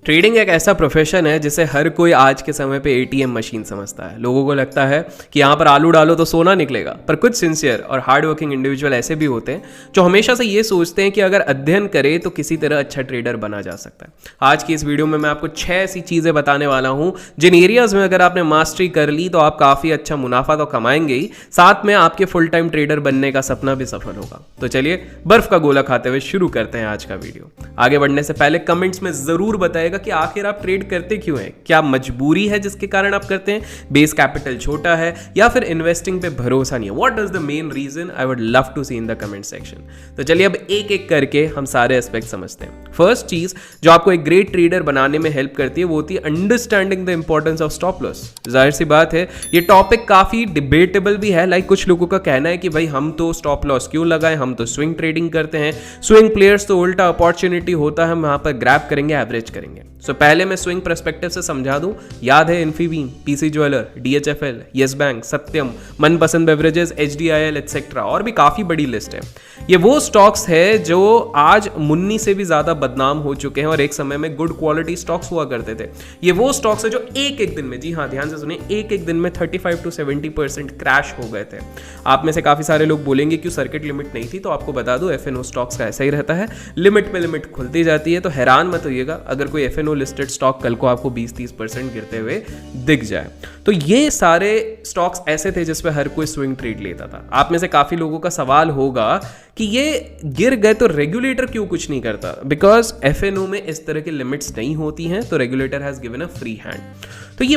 Trading एक ऐसा profession है जिसे हर कोई आज के समय पे एटीएम मशीन समझता है। लोगों को लगता है कि यहाँ पर आलू डालो तो सोना निकलेगा, पर कुछ सिंसियर और हार्ड वर्किंग इंडिविजुअल ऐसे भी होते हैं जो हमेशा से ये सोचते हैं कि अगर अध्ययन करे तो किसी तरह अच्छा ट्रेडर बना जा सकता है। आज की इस वीडियो में मैं आपको 6 ऐसी चीज़ें बताने वाला हूँ जिन एरियाज में अगर आपने मास्टरी कर ली तो आप काफ़ी अच्छा मुनाफा तो कमाएंगे ही, साथ में आपके फुल टाइम ट्रेडर बनने का सपना भी सफल होगा। तो चलिए बर्फ का गोला खाते हुए शुरू करते हैं आज का वीडियो। आगे बढ़ने से पहले कमेंट्स में जरूर बताएगा कि आखिर आप ट्रेड करते क्यों हैं। क्या मजबूरी है जिसके कारण आप करते हैं, बेस कैपिटल छोटा है, या फिर इन्वेस्टिंग पे भरोसा नहीं है? What is the main reason? I would love to see in the comment section. तो चलिए अब एक एक करके हम सारे एस्पेक्ट समझते हैं। फर्स्ट चीज जो आपको एक ग्रेट ट्रेडर बनाने में हेल्प करती है वो होती है understanding the importance of stop loss. जाहिर सी बात है ये टॉपिक काफी डिबेटेबल भी है। लाइक कुछ लोगों का कहना है कि भाई हम तो स्टॉप लॉस क्यों लगाएं, हम तो स्विंग ट्रेडिंग करते हैं, स्विंग प्लेयर्स तो उल्टा अपॉर्चुनिटी होता है, हम वहां पर ग्रैब करेंगे, एवरेज करेंगे। सो पहले मैं स्विंग पर्सपेक्टिव से समझा दूं। याद है Infibeam, PC Jeweller, DHFL, Yes Bank, Satyam, Manpasand Beverages, HDIL etcetera, और भी काफी बड़ी लिस्ट है। ये वो स्टॉक्स है जो आज मुन्नी से भी ज्यादा बदनाम हो चुके हैं और एक समय में गुड क्वालिटी स्टॉक्स हुआ करते थे। ये वो स्टॉक्स है जो एक एक दिन में, जी हाँ ध्यान से सुनिए, एक एक दिन में 35 to 70% क्रैश हो गए थे। आप में से काफी सारे लोग बोलेंगे क्यों सर्किट लिमिट नहीं थी, तो आपको बता दूं एफएनओ स्टॉक्स का ऐसा ही रहता है, लिमिट पे लिमिट खुलती जाती है। तो हैरान मत होइएगा अगर कोई एफएनओ लिस्टेड स्टॉक कल को आपको 20-30% गिरते हुए दिख जाए। तो ये सारे स्टॉक्स ऐसे थे जिसपे हर कोई स्विंग ट्रेड लेता था। आप में से काफी लोगों का सवाल होगा कि ये गिर गए तो रेगुलेटर क्यों कुछ नहीं करता? बिकॉज एफएनओ में इस तरह की लिमिट्स नहीं होती हैं, तो regulator has given a free hand. तो ये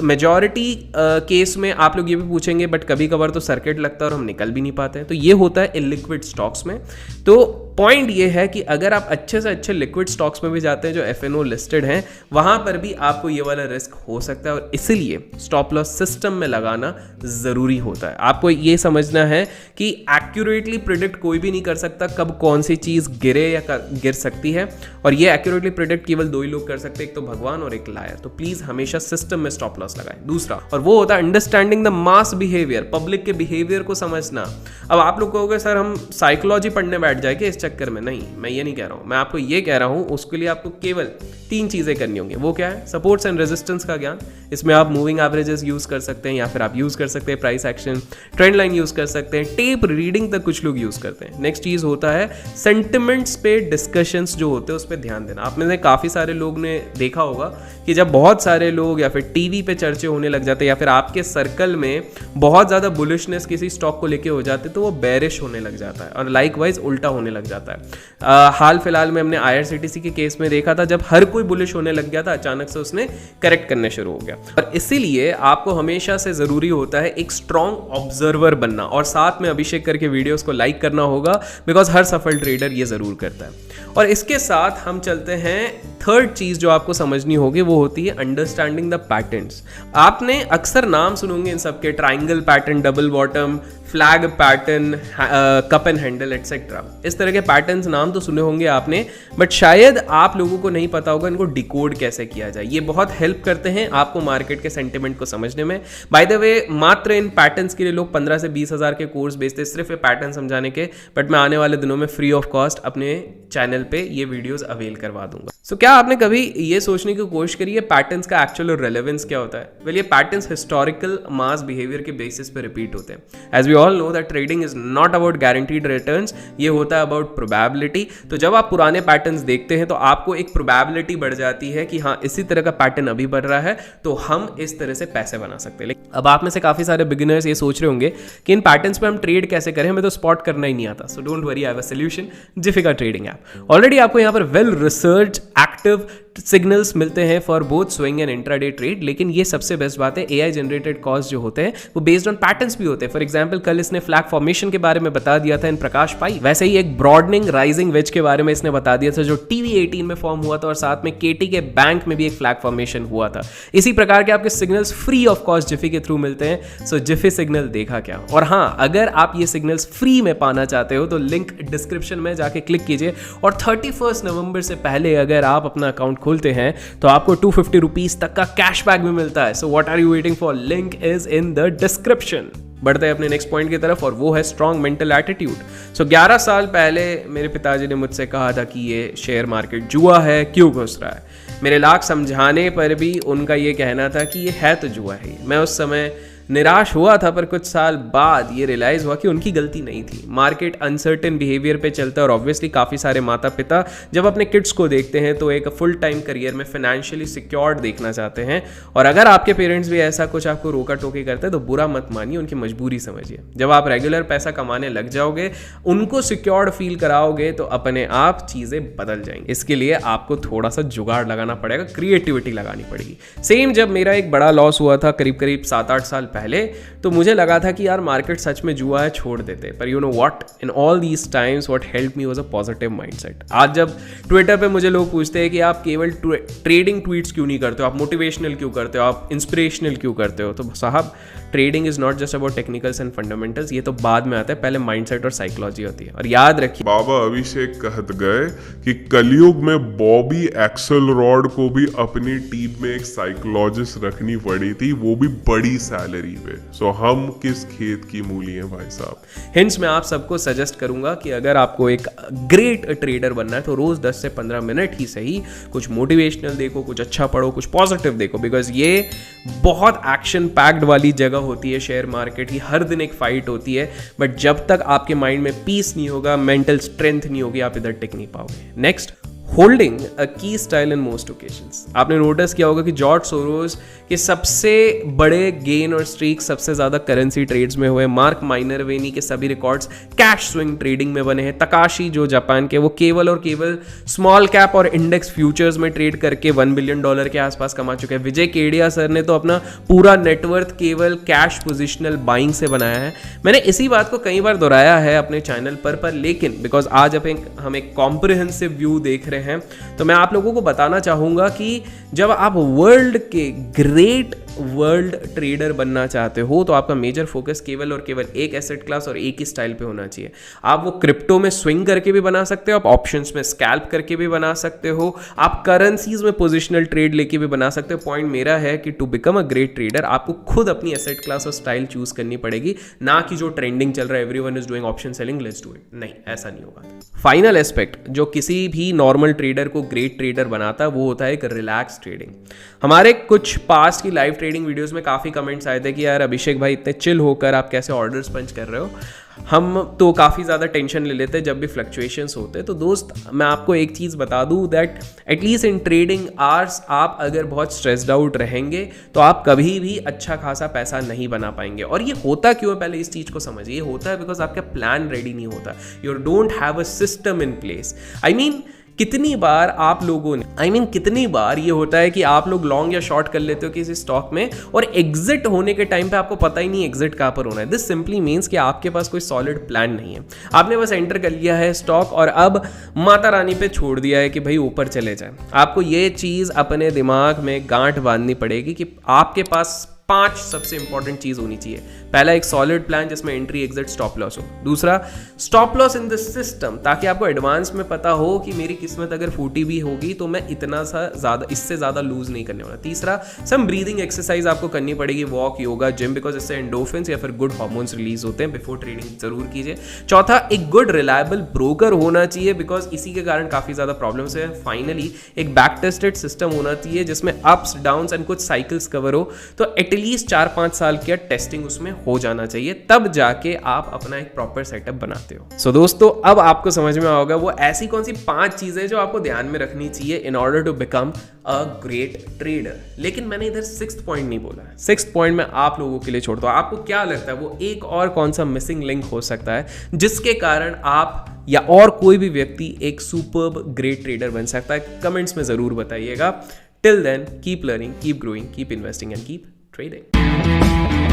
मेजॉरिटी केस में आप लोग ये भी पूछेंगे बट कभी कभार तो सर्किट लगता है और हम निकल भी नहीं पाते हैं, तो ये होता है इलिक्विड स्टॉक्स में। तो पॉइंट ये है कि अगर आप अच्छे से अच्छे लिक्विड स्टॉक्स में भी जाते हैं जो एफएनओ लिस्टेड हैं, वहां पर भी आपको ये वाला रिस्क हो सकता है, और इसीलिए स्टॉप लॉस सिस्टम में लगाना जरूरी होता है। आपको ये समझना है कि एक्यूरेटली प्रिडिक्ट कोई भी नहीं कर सकता कब कौन सी चीज गिरे या गिर सकती है, और ये एक्यूरेटली प्रिडिक्ट केवल 2 ही लोग कर सकते हैं, एक तो भगवान और एक लायर। तो प्लीज हमेशा सिस्टम में स्टॉप लॉस लगाएं। दूसरा, और वो होता है understanding the mass behaviour, public के बिहेवियर को समझना। अब आप लोग कहोगे सर हम साइकोलॉजी पढ़ने बैठ जाएंगे इस चक्कर में। नहीं, मैं ये नहीं कह रहा हूं, मैं आपको ये कह रहा हूं उसके लिए आपको केवल 3 चीजें करनी होंगी। वो क्या है? सपोर्ट्स एंड रेजिस्टेंस का ज्ञान। इसमें आप मूविंग एवरेजेस यूज कर सकते हैं, या फिर आप यूज कर सकते हैं price action, trend line use कर सकते हैं, टेप रीडिंग तक कुछ लोग यूज करते हैं। नेक्स्ट चीज होता है सेंटिमेंट्स पे डिस्कशंस जो होते हैं उस पर ध्यान देना। आप में से काफी सारे लोग ने देखा होगा कि जब बहुत सारे लोग या फिर टीवी पे चर्चे होने लग जाते हैं, या फिर आपके सर्कल में बहुत ज्यादा बुलिशनेस किसी स्टॉक को लेके हो जाते, तो वो बेरिश होने लग जाता है, और लाइकवाइज उल्टा होने लग जाता है। हाल फिलहाल में हमने आईआरसीटीसी के केस में देखा था, जब हर कोई बुलिश होने लग गया था, अचानक से उसने करेक्ट करने शुरू हो गया। और इसीलिए आपको हमेशा से जरूरी होता है एक स्ट्रॉन्ग ऑब्जर्वर बनना, और साथ में अभिषेक करके वीडियोस को लाइक करना होगा, बिकॉज हर सफल ट्रेडर ये जरूर करता है। और इसके साथ हम चलते हैं थर्ड चीज जो आपको समझनी होगी, वो होती है अंडरस्टैंडिंग द पैटर्न्स। आपने अक्सर नाम सुनोगे इन सबके, triangle pattern, double bottom, flag pattern, cup and handle etcetera. इस तरह के पैटर्न्स नाम तो सुने होंगे आपने, बट शायद आप लोगों को नहीं पता होगा इनको डिकोड कैसे किया जाए। ये बहुत हेल्प करते हैं आपको मार्केट के सेंटिमेंट को समझने में। बाय द वे, मात्र इन पैटर्न्स के लिए लोग 15 से 20 हज़ार के कोर्स बेचते हैं सिर्फ ये पैटर्न समझाने के, बट मैं आने वाले दिनों में फ्री ऑफ कॉस्ट अपने चैनल पे ये वीडियोस अवेल करवा दूंगा। सो क्या आपने कभी ये सोचने की कोशिश करी है पैटर्न्स का एक्चुअल रेलेवेंस क्या होता है? वेल, ये पैटर्न्स हिस्टोरिकल मास बिहेवियर के बेसिस पे रिपीट होते हैं। As we all know that trading is not about guaranteed returns, ये होता है अबाउट प्रोबेबिलिटी। तो जब आप पुराने पैटर्न्स देखते हैं तो आपको एक प्रोबेबिलिटी बढ़ जाती है कि हाँ इसी तरह का पैटर्न अभी बढ़ रहा है, तो हम इस तरह से पैसे बना सकते हैं। अब आप में से काफी सारे बिगिनर्स ये सोच रहे होंगे कि इन पैटर्न्स पे हम ट्रेड कैसे करें, हमें तो स्पॉट करना ही नहीं आता। So don't worry, I have a solution, जिफिका ट्रेडिंग ऐप। ऑलरेडी आपको यहाँ पर वेल रिसर्च एक्टिव सिग्नल्स मिलते हैं for both swing and intraday trade. लेकिन ये सबसे बेस्ट बात है, एआई जनरेटेड कॉल्स जो होते हैं वो बेस्ड ऑन पैटर्न्स भी होते हैं। फॉर एग्जांपल, कल इसने फ्लैग फॉर्मेशन के बारे में बता दिया था इन प्रकाश पाई, वैसे ही एक ब्रॉडनिंग राइजिंग वेज के बारे में इसने बता दिया था जो टीवी18 में फॉर्म हुआ था, और साथ में केटी के बैंक में भी एक फ्लैग फॉर्मेशन हुआ था। इसी प्रकार के आपके signals free of cost Zifi के थ्रू मिलते हैं। सो जिफी सिग्नल देखा क्या? और हाँ, अगर आप ये सिग्नल्स फ्री में पाना चाहते हो तो लिंक डिस्क्रिप्शन में जाके क्लिक कीजिए, और 31 नवंबर से पहले अगर आप अपना अकाउंट खोलते हैं तो आपको 250 रुपीज तक का कैशबैक भी मिलता है। So what are you waiting for? Link is in the description. बढ़ते हैं अपने नेक्स्ट पॉइंट की तरफ, और वो है स्ट्रॉन्ग मेंटल एटीट्यूड। सो 11 साल पहले मेरे पिताजी ने मुझसे कहा था कि ये शेयर मार्केट जुआ है, क्यों घुस रहा है। मेरे लाख समझाने पर भी उनका ये कहना था कि ये है तो जुआ है। मैं उस समय निराश हुआ था, पर कुछ साल बाद ये रियलाइज़ हुआ कि उनकी गलती नहीं थी। मार्केट अनसर्टेन बिहेवियर पे चलता है और ऑब्वियसली काफ़ी सारे माता पिता जब अपने किड्स को देखते हैं तो एक फुल टाइम करियर में फाइनेंशियली सिक्योर्ड देखना चाहते हैं। और अगर आपके पेरेंट्स भी ऐसा कुछ आपको रोका टोकी करते हैं तो बुरा मत मानिए, उनकी मजबूरी समझिए। जब आप रेगुलर पैसा कमाने लग जाओगे, उनको सिक्योर्ड फील कराओगे तो अपने आप चीज़ें बदल जाएंगी। इसके लिए आपको थोड़ा सा जुगाड़ लगाना पड़ेगा, क्रिएटिविटी लगानी पड़ेगी। सेम जब मेरा एक बड़ा लॉस हुआ था करीब 7-8 साल पहले, तो मुझे लगा था कि यार मार्केट सच में जुआ है, छोड़ देते। पर you know what, in all these times what help me was a positive mindset. आज जब ट्विटर पे मुझे लोग पूछते हैं कि आप केवल ट्रेडिंग ट्वीट्स क्यों नहीं करते हो, आप मोटिवेशनल क्यों करते हो, आप इंस्पिरेशनल क्यों करते हो, तो साहब trading is not just about technicals and fundamentals, ये तो बाद में आता है, पहले माइंडसेट और साइकोलॉजी होती है। और याद रखिए, बाबा अभिषेक कहत गए कि कलयुग में बॉबी एक्सेलरॉड को भी अपनी टीम में एक साइकोलॉजिस्ट रखनी पड़ी थी, वो भी बड़ी सैलरी पे। सो हम किस खेत की मूली हैं भाई साहब। हिंट्स मैं आप सबको सजेस्ट करूंगा कि अगर आपको एक ग्रेट ट्रेडर बनना है तो रोज 10 से 15 मिनट ही सही कुछ मोटिवेशनल देखो, कुछ अच्छा पढ़ो, कुछ पॉजिटिव देखो, बिकॉज ये बहुत एक्शन पैक्ड वाली जगह होती है शेयर मार्केट ही। हर दिन एक फाइट होती है, बट जब तक आपके माइंड में पीस नहीं होगा, मेंटल स्ट्रेंथ नहीं होगी, आप इधर टिक नहीं पाओगे। नेक्स्ट, होल्डिंग अ की स्टाइल इन मोस्ट ओकेजन्स। आपने नोटिस किया होगा कि जॉर्ज सोरोस के सबसे बड़े गेन और स्ट्रीक सबसे ज्यादा करेंसी ट्रेड्स में हुए। मार्क माइनरवेनी के सभी रिकॉर्ड्स कैश स्विंग ट्रेडिंग में बने हैं। तकाशी जो जापान के, वो केवल और केवल स्मॉल कैप और इंडेक्स फ्यूचर्स में ट्रेड करके $1 बिलियन के आसपास कमा चुके हैं। विजय केडिया सर ने तो अपना पूरा नेटवर्थ केवल कैश पोजिशनल बाइंग से बनाया है। मैंने इसी बात को कई बार दोहराया है अपने चैनल पर लेकिन बिकॉज आज हम एक कॉम्प्रिहेंसिव व्यू देख रहे हैं, तो मैं आप लोगों को बताना चाहूंगा कि जब आप वर्ल्ड के ग्रेट वर्ल्ड ट्रेडर बनना चाहते हो तो आपका मेजर फोकस केवल और केवल एक एसेट क्लास और एक ही स्टाइल पे होना चाहिए। आप वो क्रिप्टो में स्विंग करके भी बना सकते हो, आप ऑप्शंस में स्कैल्प करके भी बना सकते हो, आप करेंसीज में पोजिशनल ट्रेड लेके भी बना सकते हो। पॉइंट मेरा है कि to become a great trader आपको खुद अपनी एसेट क्लास और स्टाइल चूज करनी पड़ेगी, ना कि जो ट्रेंडिंग चल रहा है everyone is doing option selling, let's do it. नहीं, ऐसा नहीं होगा। फाइनल एस्पेक्ट जो किसी भी नॉर्मल ट्रेडर को ग्रेट ट्रेडर बनाता है वो होता है एक रिलैक्स ट्रेडिंग। हमारे कुछ पास्ट की लाइव ट्रेडिंग वीडियोस में काफ़ी कमेंट्स आए थे कि यार अभिषेक भाई इतने चिल होकर आप कैसे ऑर्डर्स पंच कर रहे हो। हम तो काफ़ी ज़्यादा टेंशन ले लेते हैं जब भी फ्लक्चुएशंस होते हैं। तो दोस्त, मैं आपको एक चीज़ बता दूं that at least in trading hours आप अगर बहुत स्ट्रेस्ड आउट रहेंगे तो आप कभी भी अच्छा खासा पैसा नहीं बना पाएंगे। और ये होता क्यों है, पहले इस चीज़ को समझिए। ये होता है बिकॉज आपका प्लान रेडी नहीं होता, you don't have a system in place. कितनी बार ये होता है कि आप लोग लॉन्ग या शॉर्ट कर लेते हो किसी स्टॉक में और एग्जिट होने के टाइम पे आपको पता ही नहीं एग्जिट कहां पर होना है। दिस सिंपली मीन्स कि आपके पास कोई सॉलिड प्लान नहीं है। आपने बस एंटर कर लिया है स्टॉक और अब माता रानी पे छोड़ दिया है कि भाई ऊपर चले जाए। आपको ये चीज अपने दिमाग में गांठ बांधनी पड़ेगी कि आपके पास 5 सबसे इंपॉर्टेंट चीज होनी चाहिए। पहला, एक सॉलिड प्लान जिसमें एंट्री, एग्जिट, स्टॉप लॉस हो। दूसरा, stop loss in the system, ताकि आपको एडवांस में पता हो कि मेरी किस्मत अगर फूटी भी होगी तो मैं इतना सा ज्यादा, इससे ज्यादा लूज नहीं करने वाला। तीसरा, सम ब्रीदिंग एक्सरसाइज आपको करनी पड़ेगी, वॉक, योगा, जिम, बिकॉज इससे एंडोर्फिन्स या फिर गुड हार्मोन्स रिलीज होते हैं। बिफोर ट्रेडिंग जरूर कीजिए। चौथा, एक गुड रिलायबल ब्रोकर होना चाहिए, बिकॉज इसी के कारण काफी ज्यादा प्रॉब्लम्स है। फाइनली, एक बैक टेस्टेड सिस्टम होना चाहिए जिसमें अप्स, डाउन्स एंड कुछ साइकिल्स कवर हो। तो एटलीस्ट 4-5 साल की टेस्टिंग उसमें हो जाना चाहिए, तब जाके आप अपना एक प्रॉपर सेटअप बनाते हो। सो दोस्तों, अब आपको समझ में होगा वो ऐसी कौन सी 5 चीजें जो आपको ध्यान में रखनी चाहिए in order to become a great trader. लेकिन मैंने इधर 6th पॉइंट नहीं बोला है। 6th पॉइंट मैं आप लोगों के लिए छोड़ता हूं। आपको क्या लगता है वो एक और कौन सा मिसिंग लिंक हो सकता है जिसके कारण आप या और कोई भी व्यक्ति एक सुपर्ब ग्रेट ट्रेडर बन सकता है? कमेंट्स में जरूर बताइएगा। Till then, keep learning, keep growing, keep investing and keep trading.